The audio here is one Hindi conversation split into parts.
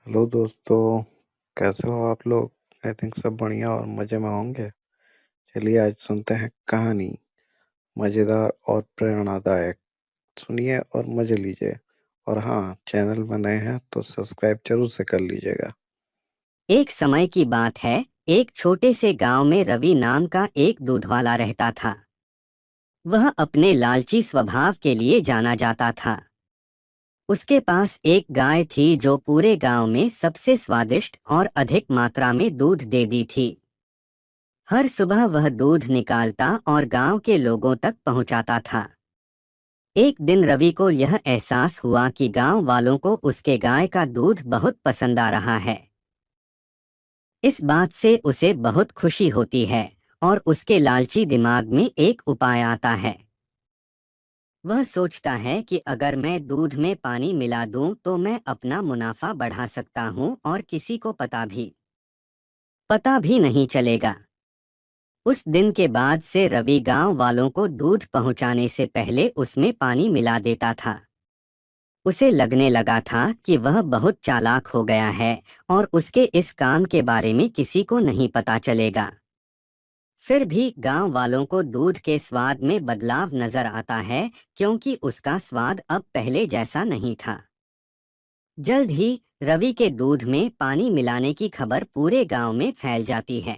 हेलो दोस्तों। कैसे हो आप लोग? आई थिंक सब बढ़िया और मजे में होंगे। चलिए आज सुनते हैं कहानी, मजेदार और प्रेरणादायक। सुनिए और मजे लीजिए। और हाँ, चैनल में नए हैं तो सब्सक्राइब जरूर से कर लीजिएगा। एक समय की बात है। एक छोटे से गांव में रवि नाम का एक दूधवाला रहता था। वह अपने लालची स्वभाव के लिए जाना जाता था। उसके पास एक गाय थी जो पूरे गांव में सबसे स्वादिष्ट और अधिक मात्रा में दूध दे दी थी। हर सुबह वह दूध निकालता और गांव के लोगों तक पहुंचाता था। एक दिन रवि को यह एहसास हुआ कि गांव वालों को उसके गाय का दूध बहुत पसंद आ रहा है। इस बात से उसे बहुत खुशी होती है और उसके लालची दिमाग में एक उपाय आता है। वह सोचता है कि अगर मैं दूध में पानी मिला दूं तो मैं अपना मुनाफा बढ़ा सकता हूं और किसी को पता भी नहीं चलेगा। उस दिन के बाद से रवि गांव वालों को दूध पहुंचाने से पहले उसमें पानी मिला देता था। उसे लगने लगा था कि वह बहुत चालाक हो गया है और उसके इस काम के बारे में किसी को नहीं पता चलेगा। फिर भी गांव वालों को दूध के स्वाद में बदलाव नजर आता है, क्योंकि उसका स्वाद अब पहले जैसा नहीं था। जल्द ही रवि के दूध में पानी मिलाने की खबर पूरे गांव में फैल जाती है।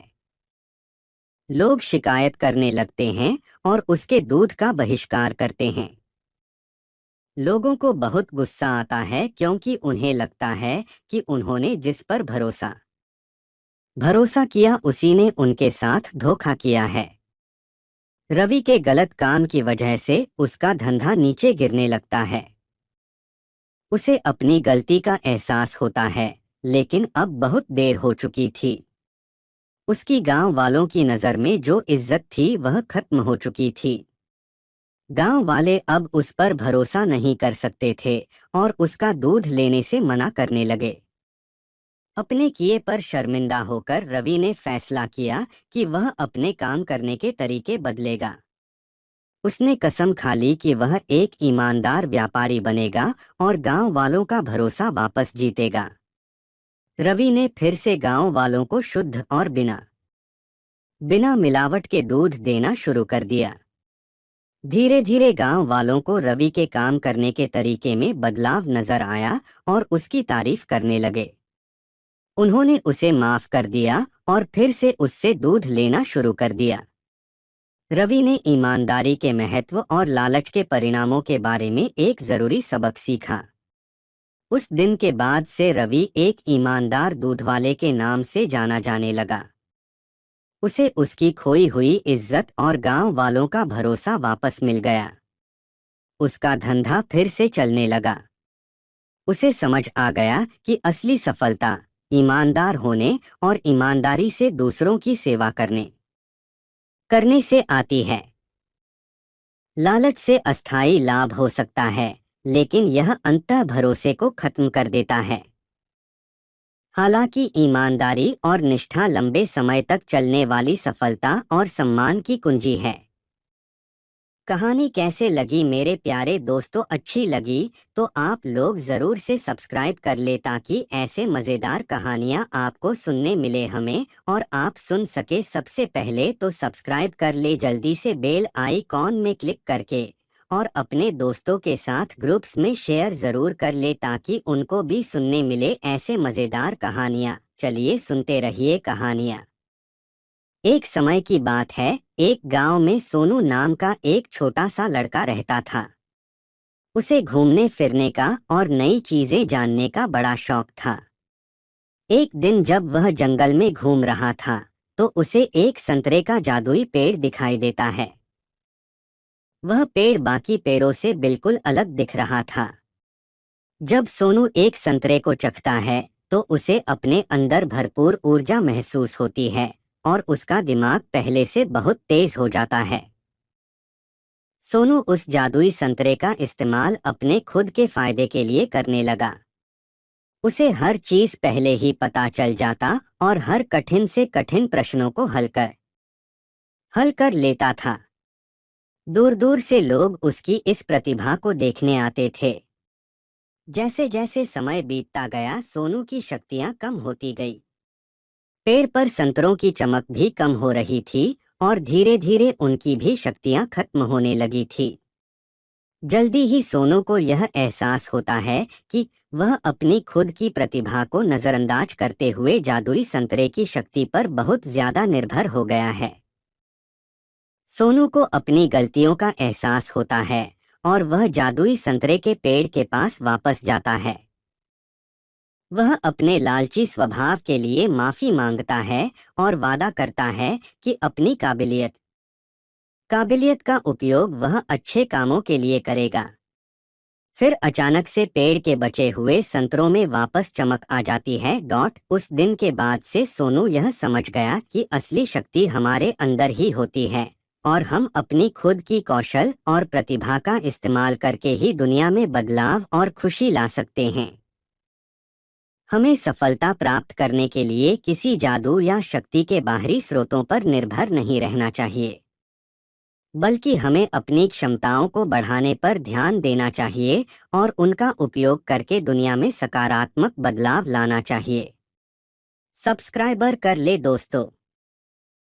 लोग शिकायत करने लगते हैं और उसके दूध का बहिष्कार करते हैं। लोगों को बहुत गुस्सा आता है, क्योंकि उन्हें लगता है कि उन्होंने जिस पर भरोसा किया उसी ने उनके साथ धोखा किया है। रवि के गलत काम की वजह से उसका धंधा नीचे गिरने लगता है। उसे अपनी गलती का एहसास होता है, लेकिन अब बहुत देर हो चुकी थी। उसकी गांव वालों की नज़र में जो इज्जत थी वह खत्म हो चुकी थी। गांव वाले अब उस पर भरोसा नहीं कर सकते थे और उसका दूध लेने से मना करने लगे। अपने किए पर शर्मिंदा होकर रवि ने फैसला किया कि वह अपने काम करने के तरीके बदलेगा। उसने कसम खा ली कि वह एक ईमानदार व्यापारी बनेगा और गांव वालों का भरोसा वापस जीतेगा। रवि ने फिर से गांव वालों को शुद्ध और बिना बिना मिलावट के दूध देना शुरू कर दिया। धीरे धीरे गांव वालों को रवि के काम करने के तरीके में बदलाव नजर आया और उसकी तारीफ करने लगे। उन्होंने उसे माफ कर दिया और फिर से उससे दूध लेना शुरू कर दिया। रवि ने ईमानदारी के महत्व और लालच के परिणामों के बारे में एक जरूरी सबक सीखा। उस दिन के बाद से रवि एक ईमानदार दूधवाले के नाम से जाना जाने लगा। उसे उसकी खोई हुई इज्जत और गांव वालों का भरोसा वापस मिल गया। उसका धंधा फिर से चलने लगा। उसे समझ आ गया कि असली सफलता ईमानदार होने और ईमानदारी से दूसरों की सेवा करने से आती है। लालच से अस्थायी लाभ हो सकता है, लेकिन यह अंततः भरोसे को खत्म कर देता है। हालांकि ईमानदारी और निष्ठा लंबे समय तक चलने वाली सफलता और सम्मान की कुंजी है। कहानी कैसे लगी मेरे प्यारे दोस्तों? अच्छी लगी तो आप लोग ज़रूर से सब्सक्राइब कर ले, ताकि ऐसे मज़ेदार कहानियाँ आपको सुनने मिले हमें और आप सुन सके सबसे पहले। तो सब्सक्राइब कर ले जल्दी से बेल आइकॉन में क्लिक करके, और अपने दोस्तों के साथ ग्रुप्स में शेयर ज़रूर कर ले ताकि उनको भी सुनने मिले ऐसे मज़ेदार कहानियाँ। चलिए सुनते रहिए कहानियाँ। एक समय की बात है, एक गांव में सोनू नाम का एक छोटा सा लड़का रहता था। उसे घूमने फिरने का और नई चीजें जानने का बड़ा शौक था। एक दिन जब वह जंगल में घूम रहा था, तो उसे एक संतरे का जादुई पेड़ दिखाई देता है। वह पेड़ बाकी पेड़ों से बिल्कुल अलग दिख रहा था। जब सोनू एक संतरे को चखता है, तो उसे अपने अंदर भरपूर ऊर्जा महसूस होती है और उसका दिमाग पहले से बहुत तेज हो जाता है। सोनू उस जादुई संतरे का इस्तेमाल अपने खुद के फायदे के लिए करने लगा। उसे हर चीज पहले ही पता चल जाता और हर कठिन से कठिन प्रश्नों को हल कर लेता था। दूर दूर से लोग उसकी इस प्रतिभा को देखने आते थे। जैसे जैसे समय बीतता गया सोनू की शक्तियां कम होती गई। पेड़ पर संतरों की चमक भी कम हो रही थी और धीरे धीरे उनकी भी शक्तियां खत्म होने लगी थी। जल्दी ही सोनू को यह एहसास होता है कि वह अपनी खुद की प्रतिभा को नजरअंदाज करते हुए जादुई संतरे की शक्ति पर बहुत ज्यादा निर्भर हो गया है। सोनू को अपनी गलतियों का एहसास होता है और वह जादुई संतरे के पेड़ के पास वापस जाता है। वह अपने लालची स्वभाव के लिए माफी मांगता है और वादा करता है कि अपनी काबिलियत का उपयोग वह अच्छे कामों के लिए करेगा। फिर अचानक से पेड़ के बचे हुए संतरों में वापस चमक आ जाती है। उस दिन के बाद से सोनू यह समझ गया कि असली शक्ति हमारे अंदर ही होती है और हम अपनी खुद की कौशल और प्रतिभा का इस्तेमाल करके ही दुनिया में बदलाव और खुशी ला सकते हैं। हमें सफलता प्राप्त करने के लिए किसी जादू या शक्ति के बाहरी स्रोतों पर निर्भर नहीं रहना चाहिए, बल्कि हमें अपनी क्षमताओं को बढ़ाने पर ध्यान देना चाहिए और उनका उपयोग करके दुनिया में सकारात्मक बदलाव लाना चाहिए। सब्सक्राइबर कर ले दोस्तों।